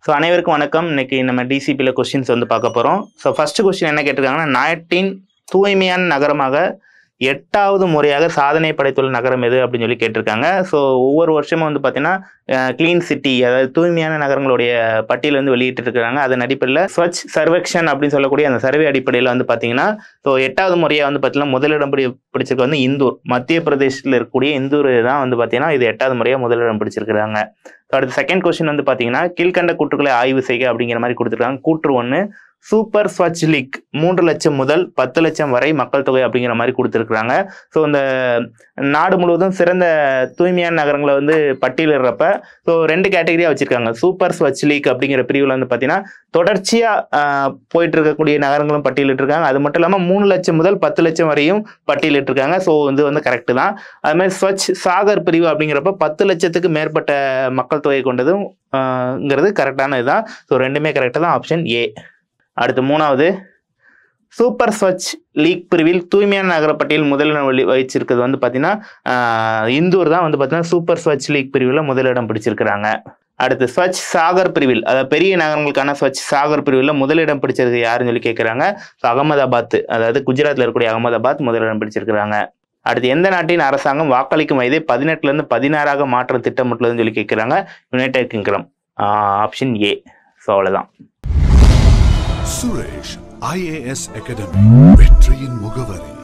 So அனைவருக்கும் வணக்கம். இன்னைக்கு நம்ம டிசிபியில் கொஸ்டின்ஸ் வந்து பார்க்க போகிறோம். ஸோ ஃபர்ஸ்ட் கொஸ்டின் என்ன கேட்டிருக்காங்கன்னா, நாட்டின் தூய்மையான நகரமாக 8வது முறையாக சாதனை படைத்துள்ள நகரம் எது அப்படின்னு சொல்லி கேட்டிருக்காங்க. ஸோ ஒவ்வொரு வருஷமும் வந்து பார்த்தீங்கன்னா கிளீன் சிட்டி, அதாவது தூய்மையான நகரங்களுடைய பட்டியல் வந்து வெளியிட்டு இருக்காங்க. அதன் அடிப்படையில் ஸ்வச் சர்வேக்ஷன் அப்படின்னு சொல்லக்கூடிய அந்த சர்வே அடிப்படையில் வந்து பார்த்தீங்கன்னா, ஸோ 8வது முறையாக வந்து பார்த்தீங்கன்னா முதலிடம் பிடிச்சிருக்க வந்து இந்தூர், மத்திய பிரதேசத்தில் இருக்கக்கூடிய இந்தூர் தான் வந்து பார்த்தீங்கன்னா இது 8வது முறையாக முதலிடம் பிடிச்சிருக்கிறாங்க. அடுத்த செகண்ட் கொஸ்டின் வந்து பார்த்தீங்கன்னா, கீழ்கண்ட கூற்றுக்களை ஆய்வு செய்க அப்படிங்கிற மாதிரி கொடுத்துருக்காங்க. கூற்று 1, சூப்பர் ஸ்வச் லீக் 3 லட்சம் முதல் 10 லட்சம் வரை மக்கள் தொகை அப்படிங்கிற மாதிரி கொடுத்துருக்குறாங்க. ஸோ இந்த நாடு முழுவதும் சிறந்த தூய்மையான நகரங்களை வந்து பட்டியலிடுறப்ப ஸோ 2 கேட்டகரியாக வச்சிருக்காங்க. சூப்பர் ஸ்வச் லீக் அப்படிங்கிற பிரிவில் வந்து பார்த்தீங்கன்னா தொடர்ச்சியாக போயிட்டு இருக்கக்கூடிய நகரங்களும் பட்டியலிட்டிருக்காங்க. அது மட்டும் இல்லாமல் 3 லட்சம் முதல் 10 லட்சம் வரையும் பட்டியலிட்டிருக்காங்க. ஸோ இது வந்து கரெக்டு தான். அதுமாதிரி ஸ்வச் சாகர் பிரிவு அப்படிங்கிறப்ப 10 லட்சத்துக்கு மேற்பட்ட மக்கள் தொகை கொண்டதுங்கிறது கரெக்டான இதுதான். ஸோ 2மே கரெக்டாக தான், ஆப்ஷன் ஏ. அடுத்து 3வது, சூப்பர் ஸ்வச் லீக் பிரிவில் தூய்மையான நகர பட்டியல் முதலிடம் வகிச்சிருக்கிறது வந்து பார்த்தீங்கன்னா இந்தூர் தான் வந்து பார்த்தீங்கன்னா சூப்பர் ஸ்வச் லீக் பிரிவில் முதலிடம் பிடிச்சிருக்கிறாங்க. அடுத்து ஸ்வச் சாகர் பிரிவில், அதாவது பெரிய நகரங்களுக்கான ஸ்வச் சாகர் பிரிவில் முதலிடம் பிடிச்சது யாருன்னு சொல்லி கேட்குறாங்க. ஸோ அகமதாபாத், அதாவது குஜராத்தில் இருக்கக்கூடிய அகமதாபாத் முதலிடம் பிடிச்சிருக்கிறாங்க. அடுத்து எந்த நாட்டின் அரசாங்கம் வாக்களிக்கும் வயதை 18லேருந்து 16ஆக மாற்ற திட்டமிட்டுள்ளதுன்னு சொல்லி கேட்குறாங்க. United kingdom, option A. So அவ்வளோதான். சுரேஷ் IAS அகாடமி, வெற்றியின் முகவரி.